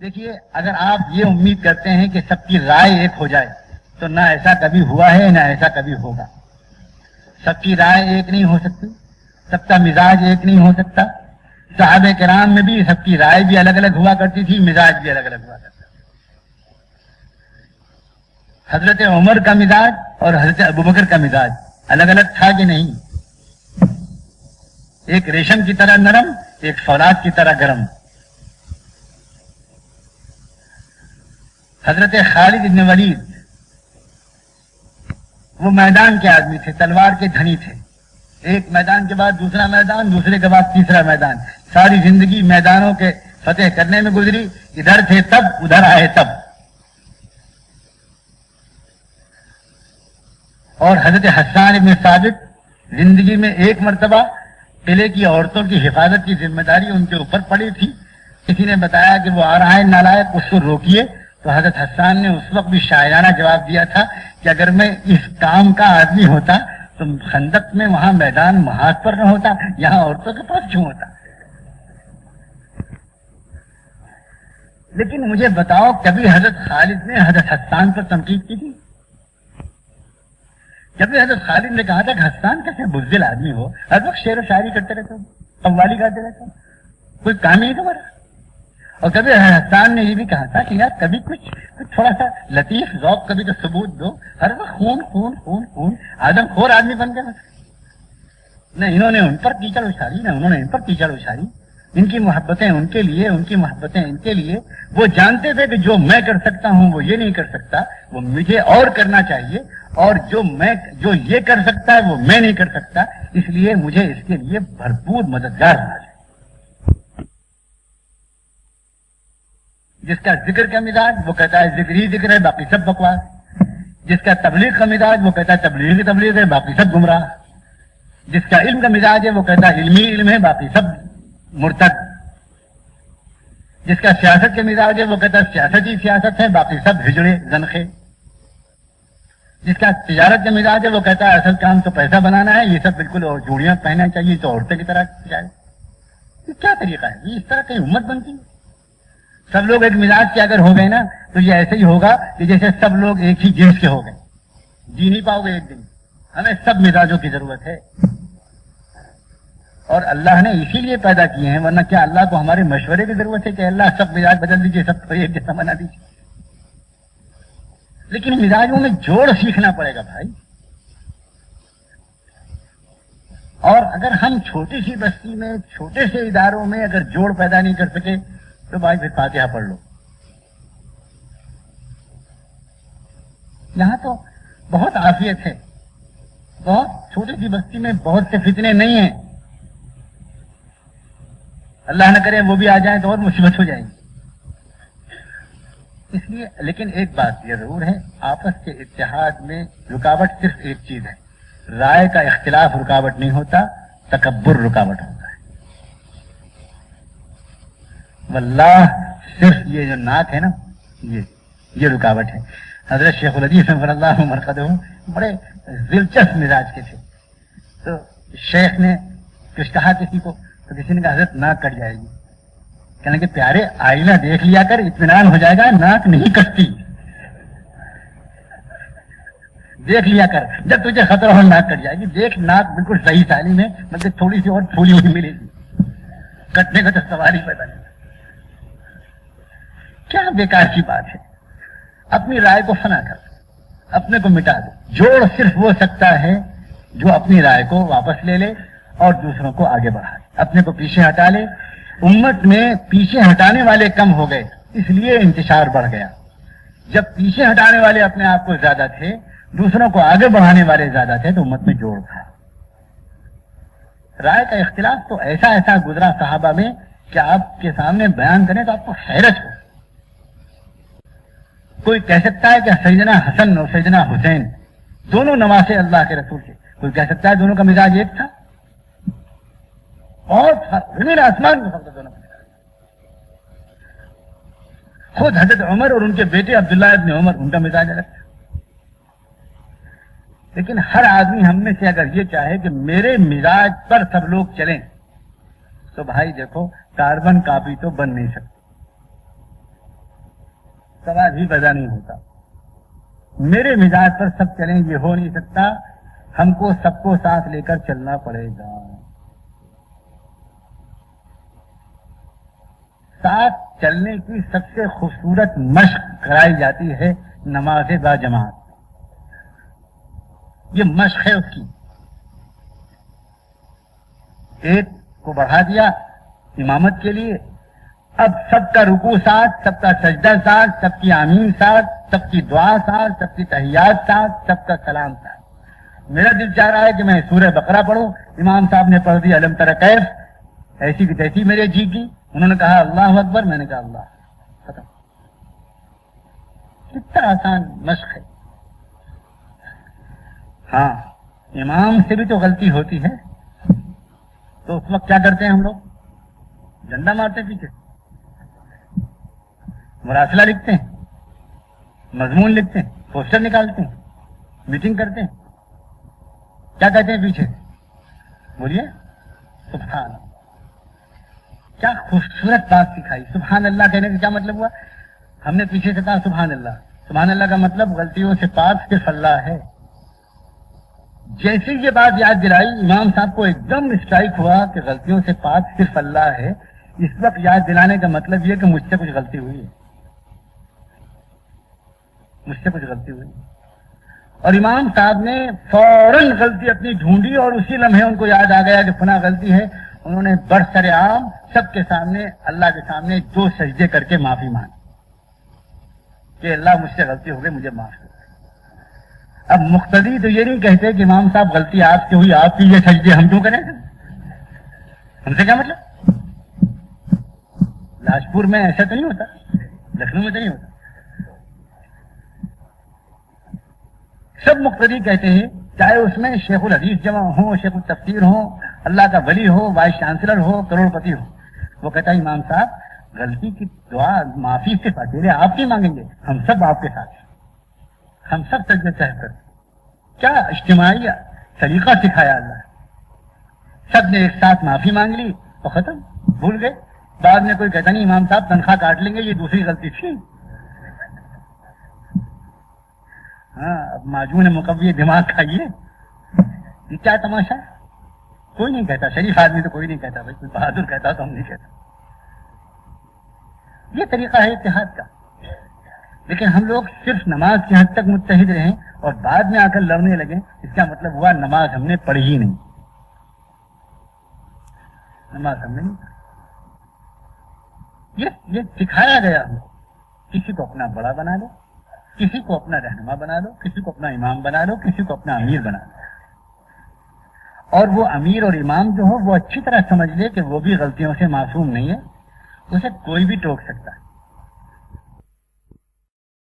دیکھیے، اگر آپ یہ امید کرتے ہیں کہ سب کی رائے ایک ہو جائے تو نہ ایسا کبھی ہوا ہے نہ ایسا کبھی ہوگا. سب کی رائے ایک نہیں ہو سکتی، سب کا مزاج ایک نہیں ہو سکتا. صحابہ کرام میں بھی سب کی رائے بھی الگ الگ ہوا کرتی تھی، مزاج بھی الگ الگ ہوا کرتا تھا. حضرت عمر کا مزاج اور حضرت ابوبکر کا مزاج الگ الگ تھا کہ نہیں؟ ایک ریشم کی طرح نرم، ایک فولاد کی طرح گرم. حضرت خالد بن ولید وہ میدان کے آدمی تھے، تلوار کے دھنی تھے. ایک میدان کے بعد دوسرا میدان، دوسرے کے بعد تیسرا میدان. ساری زندگی میدانوں کے فتح کرنے میں گزری. ادھر تھے تب، ادھر آئے تب. اور حضرت حسان بن ثابت زندگی میں ایک مرتبہ قلعے کی عورتوں کی حفاظت کی ذمہ داری ان کے اوپر پڑی تھی. کسی نے بتایا کہ وہ آ رہا ہے نالائق، اس کو روکیے. تو حضرت حسان نے اس وقت بھی شاعرانہ جواب دیا تھا کہ اگر میں اس کام کا آدمی ہوتا تو خندق میں وہاں میدان محاذ پر نہ ہوتا، یہاں عورتوں کے پاس کیوں ہوتا. لیکن مجھے بتاؤ، کبھی حضرت خالد نے حضرت حسان پر تنقید کی تھی؟ کبھی حضرت خالد نے کہا تھا کہ حسان کیسے بزدل آدمی ہو، ہر وقت شعر و شاعری کرتے رہتے ہو، قوالی گاتے رہتے ہو، کوئی کام ہی نہیں تمہارا؟ اور کبھی حسان نے یہ بھی کہا تھا کہ یار کبھی کچھ تھوڑا سا لطیف ذوق کبھی تو ثبوت دو، ہر وقت خون خون خون خون آدم خور آدمی بن گیا. نہ انہوں نے ان پر کیچڑ اچھالی، نہ انہوں نے ان پر کیچڑ اچھالی. ان کی محبتیں ان کے لیے، ان کی محبتیں ان کے لیے. وہ جانتے تھے کہ جو میں کر سکتا ہوں وہ یہ نہیں کر سکتا، وہ مجھے اور کرنا چاہیے، اور جو یہ کر سکتا ہے وہ میں نہیں کر سکتا، اس لیے مجھے اس کے لیے بھرپور مددگار ہونا چاہیے. جس کا ذکر کا مزاج وہ کہتا ہے ذکر ہی ذکر ہے، باقی سب بکواس. جس کا تبلیغ کا مزاج وہ کہتا ہے تبلیغ ہی تبلیغ ہے، باقی سب گمراہ. جس کا علم کا مزاج ہے وہ کہتا ہے علمی علم ہے، باقی سب مرتد. جس کا سیاست کا مزاج ہے وہ کہتا ہے سیاست ہی سیاست ہے، باقی سب ہجڑے زنخے. جس کا تجارت کا مزاج ہے وہ کہتا ہے اصل کام تو پیسہ بنانا ہے، یہ سب بالکل اور چوڑیاں پہننا چاہیے تو عورتوں کی طرح جائے. یہ کیا طریقہ ہے؟ یہ اس طرح کہیں امت بنتی ہے؟ سب لوگ ایک مزاج کے اگر ہو گئے نا تو یہ ایسے ہی ہوگا کہ جیسے سب لوگ ایک ہی جنس کے ہو گئے. جی نہیں پاؤ گے ایک دن. ہمیں سب مزاجوں کی ضرورت ہے، اور اللہ نے اسی لیے پیدا کیے ہیں، ورنہ کیا اللہ کو ہمارے مشورے کی ضرورت ہے کہ اللہ سب مزاج بدل دیجیے، سب کو ایک جیسا بنا دیجیے؟ لیکن مزاجوں میں جوڑ سیکھنا پڑے گا بھائی. اور اگر ہم چھوٹی سی بستی میں، چھوٹے سے اداروں میں اگر جوڑ پیدا نہیں کر سکے تو بھائی پھر فاتحہ پڑھ لو. یہاں تو بہت عافیت ہے، بہت چھوٹی سی بستی میں بہت سے فتنے نہیں ہیں. اللہ نہ کرے وہ بھی آ جائیں تو اور مصیبت ہو جائے گی. اس لیے لیکن ایک بات یہ ضرور ہے، آپس کے اتحاد میں رکاوٹ صرف ایک چیز ہے، رائے کا اختلاف رکاوٹ نہیں ہوتا، تکبر رکاوٹ ہوتا ہے. واللہ صرف یہ جو ناک ہے نا، یہ رکاوٹ ہے. حضرت شیخ الحدیث صلی اللہ مرقدہ بڑے دلچسپ مزاج کے تھے. تو شیخ نے کچھ کہا کسی کو، تو کسی نے کہا حضرت ناک کٹ جائے گی. کہنے کہ پیارے آئینہ دیکھ لیا کر، اطمینان ہو جائے گا، ناک نہیں کٹتی. دیکھ لیا کر، جب تجھے خطرہ ہو ناک کٹ جائے گی، دیکھ ناک بالکل صحیح سالم ہے، مطلب تھوڑی سی اور پھولی ہوئی ملے گی، کٹنے کا تو سوال ہی پیدا نہیں. کیا بیکار کی بات ہے. اپنی رائے کو فنا کر، اپنے کو مٹا دو. جوڑ صرف وہ سکتا ہے جو اپنی رائے کو واپس لے لے اور دوسروں کو آگے بڑھائے، اپنے کو پیچھے ہٹا لے. امت میں پیچھے ہٹانے والے کم ہو گئے، اس لیے انتشار بڑھ گیا. جب پیچھے ہٹانے والے اپنے آپ کو زیادہ تھے، دوسروں کو آگے بڑھانے والے زیادہ تھے، تو امت میں جوڑ تھا. رائے کا اختلاف تو ایسا ایسا گزرا صحابہ میں کہ آپ کے سامنے بیان کریں تو آپ کو حیرت ہو. کوئی کہہ سکتا ہے کہ سیدنا حسن اور سیدنا حسین دونوں نواسے اللہ کے رسول کے. کوئی کہہ سکتا ہے دونوں کا مزاج ایک تھا؟ اور زمین آسمان میں فرق دونوں کا مزاج. خود حضرت عمر اور ان کے بیٹے عبداللہ ابن عمر، ان کا مزاج الگ تھا. لیکن ہر آدمی ہم میں سے اگر یہ چاہے کہ میرے مزاج پر سب لوگ چلیں، تو بھائی دیکھو کاربن کاپی تو بن نہیں سکتی. سوال ہی پیدا نہیں ہوتا. میرے مزاج پر سب چلیں یہ ہو نہیں سکتا. ہم کو سب کو ساتھ لے کر چلنا پڑے گا. ساتھ چلنے کی سب سے خوبصورت مشق کرائی جاتی ہے نماز با جماعت. یہ مشق ہے اس کی. ایک کو بڑھا دیا امامت کے لیے، اب سب کا رکوع ساتھ، سب کا سجدہ ساتھ، سب کی آمین ساتھ، سب کی دعا ساتھ، سب کی تحیات ساتھ، سب کا سلام ساتھ. میرا دل چاہ رہا ہے کہ میں سورہ بقرہ پڑھوں، امام صاحب نے پڑھ دی الم تر کیف، ایسی کی تیسی میرے جی کی. انہوں نے کہا اللہ اکبر، میں نے کہا اللہ، ختم. کتنا آسان مشق ہے. ہاں امام سے بھی تو غلطی ہوتی ہے، تو اس وقت کیا کرتے ہیں ہم لوگ؟ ڈنڈا مارتے ہیں پیچھے، مراسلہ لکھتے ہیں، مضمون لکھتے ہیں، پوسٹر نکالتے ہیں، میٹنگ کرتے ہیں. کیا کہتے ہیں پیچھے؟ بولیے سبحان اللہ. کیا خوبصورت بات سکھائی. سبحان اللہ کہنے کا کیا مطلب ہوا؟ ہم نے پیچھے سے کہا سبحان اللہ. سبحان اللہ کا مطلب غلطیوں سے پاک صرف اللہ ہے. جیسے یہ بات یاد دلائی امام صاحب کو ایک دم اسٹرائک ہوا کہ غلطیوں سے پاک صرف اللہ ہے. اس وقت یاد دلانے کا مطلب یہ کہ مجھ سے کچھ غلطی ہوئی ہے، مجھ سے کچھ غلطی ہوئی. اور امام صاحب نے فوراً غلطی اپنی ڈھونڈی اور اسی لمحے ان کو یاد آ گیا کہ فلاں غلطی ہے. انہوں نے برسر عام سب کے سامنے اللہ کے سامنے 2 سجدے کر کے معافی مانگی کہ اللہ مجھ سے غلطی ہو گئی، مجھے معاف کر. اب مقتدی تو یہ نہیں کہتے کہ امام صاحب غلطی آپ سے ہوئی، آپ کی یہ سجدے ہم کیوں کریں؟ ہم سے کیا مطلب؟ لاجپور میں ایسا تو نہیں ہوتا، لکھنؤ میں تو نہیں ہوتا. سب مقتدی کہتے ہیں، چاہے اس میں شیخ الحدیث جمع ہوں، شیخ التفسیر ہوں، اللہ کا ولی ہو، وائس چانسلر ہو، کروڑ پتی ہو. وہ کہتا ہے امام صاحب غلطی کی دعا معافی سے اکیلے آپ کی مانگیں گے، ہم سب آپ کے ساتھ ہیں، ہم سب سجدے صاحب کرتے. کیا اجتماعی طریقہ سکھایا اللہ. سب نے ایک ساتھ معافی مانگ لی تو ختم، بھول گئے. بعد میں کوئی کہتا نہیں امام صاحب تنخواہ کاٹ لیں گے، یہ دوسری غلطی تھی. ہاں اب معجون مقوی دماغ کھائیے. یہ کیا تماشا؟ کوئی نہیں کہتا، شریف آدمی تو کوئی نہیں کہتا. بھائی کوئی بہادر کہتا تو ہم نہیں کہتا. یہ طریقہ ہے اتحاد کا. لیکن ہم لوگ صرف نماز کی حد تک متحد رہیں اور بعد میں آ کر لڑنے لگیں، اس کا مطلب ہوا نماز ہم نے پڑھی ہی نہیں. نماز ہم نے نہیں پڑھی. یہ سکھایا گیا ہم. کسی کو اپنا بڑا بنا لو، کسی کو اپنا رہنما بنا لو، کسی کو اپنا امام بنا لو، کسی کو اپنا امیر بنا لو. اور وہ امیر اور امام جو ہو وہ اچھی طرح سمجھ لے کہ وہ بھی غلطیوں سے معصوم نہیں ہے، اسے کوئی بھی ٹوک سکتا ہے.